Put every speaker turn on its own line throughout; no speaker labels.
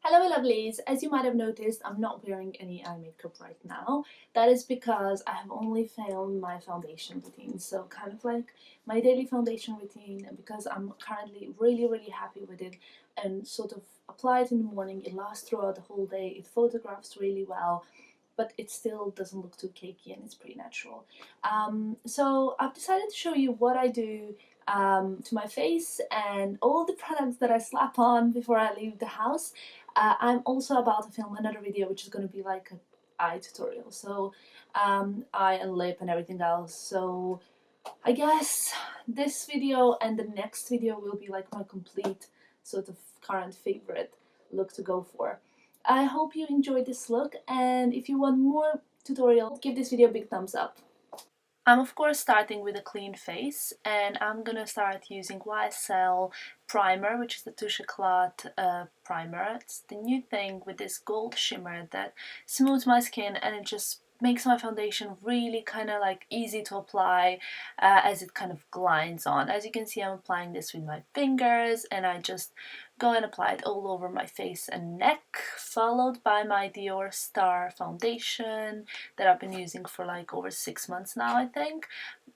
Hello, my lovelies. As you might have noticed, I'm not wearing any eye makeup right now. That is because I have only filmed my foundation routine, so kind of like my daily foundation routine, and because I'm currently really happy with it and sort of apply it in the morning. It lasts throughout the whole day, it photographs really well, but it still doesn't look too cakey and it's pretty natural. So I've decided to show you what I do to my face and all the products that I slap on before I leave the house. I'm also about to film another video which is going to be like an eye tutorial, so eye and lip and everything else. So I guess this video and the next video will be like my complete sort of current favorite look to go for. I hope you enjoyed this look, and if you want more tutorials, give this video a big thumbs up. I'm of course starting with a clean face, and I'm gonna start using YSL primer, which is the Touche Éclat primer. It's the new thing with this gold shimmer that smooths my skin, and it just makes my foundation really kind of like easy to apply as it kind of glides on. As you can see, I'm applying this with my fingers, and I just go and apply it all over my face and neck, followed by my Dior Star foundation that I've been using for like over 6 months now, I think.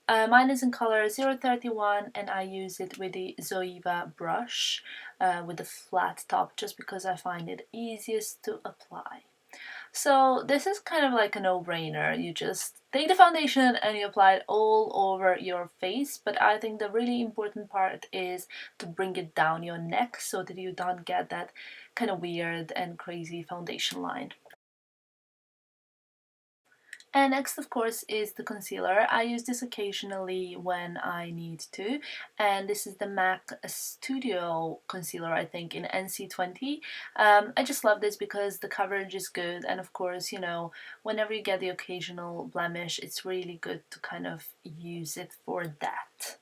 Mine is in color 031, and I use it with the Zoeva brush with the flat top just because I find it easiest to apply. So this is kind of like a no-brainer. You just take the foundation and you apply it all over your face, but I think the really important part is to bring it down your neck so that you don't get that kind of weird and crazy foundation line. And next, of course, is the concealer. I use this occasionally when I need to, and this is the MAC Studio concealer, I think, in NC20. I just love this because the coverage is good, and of course, you know, whenever you get the occasional blemish, it's really good to kind of use it for that.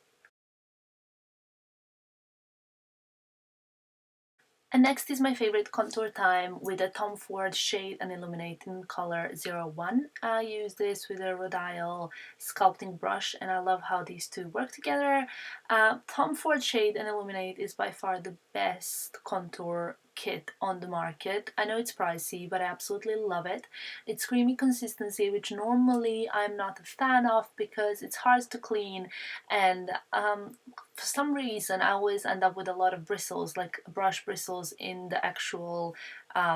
And next is my favorite Contour Time with a Tom Ford Shade and Illuminating color 01. I use this with a Rodial sculpting brush, and I love how these two work together. Tom Ford Shade and Illuminate is by far the best contour kit on the market. I know it's pricey, but I absolutely love it. It's creamy consistency, which normally I'm not a fan of because it's hard to clean, and for some reason I always end up with a lot of bristles, like brush bristles in the actual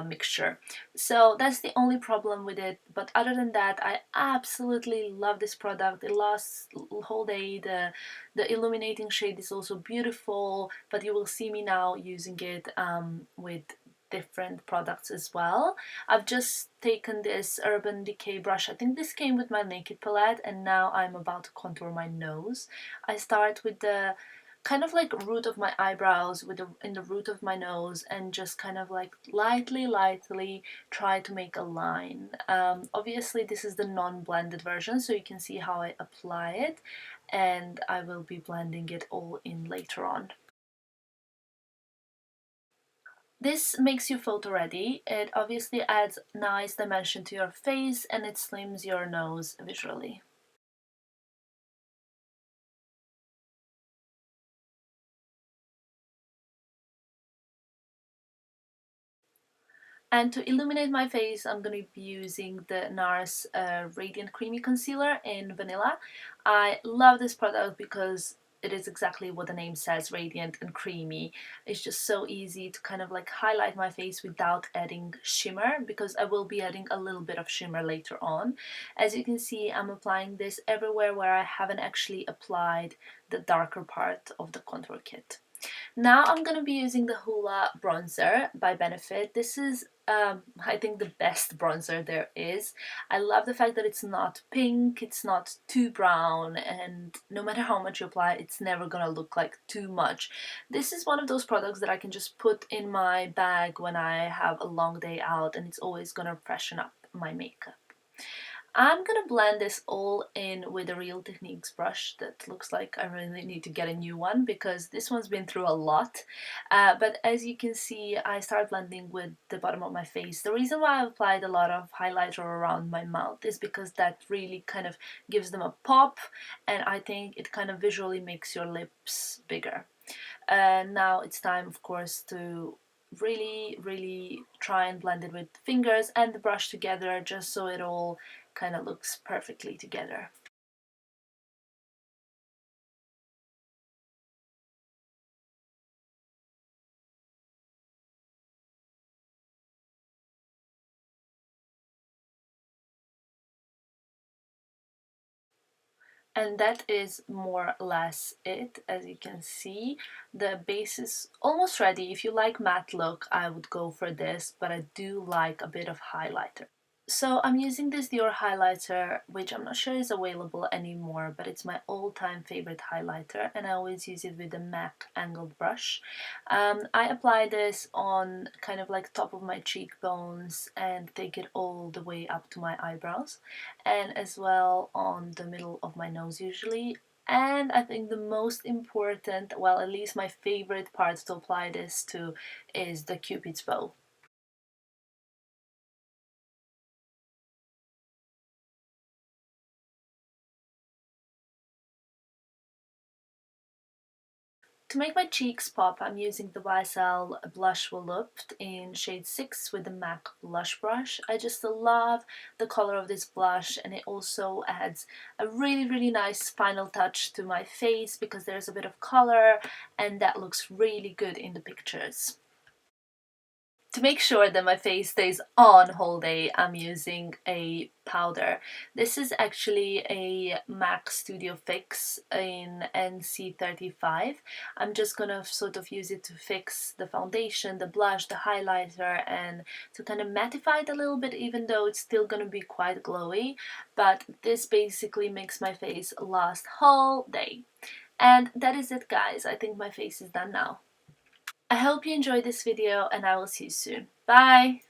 mixture. So that's the only problem with it, but other than that, I absolutely love this product. It lasts the whole day. The illuminating shade is also beautiful, but you will see me now using it with different products as well. I've just taken this Urban Decay brush. I think this came with my Naked palette, and now I'm about to contour my nose. I start with the kind of like root of my eyebrows with in the root of my nose, and just kind of like lightly try to make a line. Obviously this is the non-blended version, so you can see how I apply it, and I will be blending it all in later on. This makes you photo ready. It obviously adds nice dimension to your face, and it slims your nose visually. And to illuminate my face, I'm going to be using the NARS Radiant Creamy Concealer in Vanilla. I love this product because it is exactly what the name says, radiant and creamy. It's just so easy to kind of like highlight my face without adding shimmer, because I will be adding a little bit of shimmer later on. As you can see, I'm applying this everywhere where I haven't actually applied the darker part of the contour kit. Now I'm going to be using the Hoola bronzer by Benefit. This is I think the best bronzer there is. I love the fact that it's not pink, it's not too brown, and no matter how much you apply, it's never gonna look like too much. This is one of those products that I can just put in my bag when I have a long day out, and it's always gonna freshen up my makeup. I'm gonna blend this all in with a Real Techniques brush that looks like I really need to get a new one because this one's been through a lot. But as you can see, I start blending with the bottom of my face. The reason why I applied a lot of highlighter around my mouth is because that really kind of gives them a pop, and I think it kind of visually makes your lips bigger. Now it's time, of course, to really try and blend it with fingers and the brush together, just so it all kind of looks perfectly together. And that is more or less it. As you can see, the base is almost ready. If you like matte look, I would go for this, but I do like a bit of highlighter. So I'm using this Dior highlighter, which I'm not sure is available anymore, but it's my all-time favorite highlighter, and I always use it with a MAC angled brush. I apply this on kind of like top of my cheekbones and take it all the way up to my eyebrows, and as well on the middle of my nose usually. And I think the most important, well, at least my favorite part to apply this to, is the Cupid's bow. To make my cheeks pop, I'm using the YSL Blush Volupte in shade 6 with the MAC blush brush. I just love the color of this blush, and it also adds a really nice final touch to my face because there's a bit of color and that looks really good in the pictures. To make sure that my face stays on whole day, I'm using a powder. This is actually a MAC Studio Fix in NC35. I'm just gonna sort of use it to fix the foundation, the blush, the highlighter, and to kind of mattify it a little bit, even though it's still gonna be quite glowy. But this basically makes my face last whole day. And that is it, guys. I think my face is done now. I hope you enjoyed this video, and I will see you soon. Bye!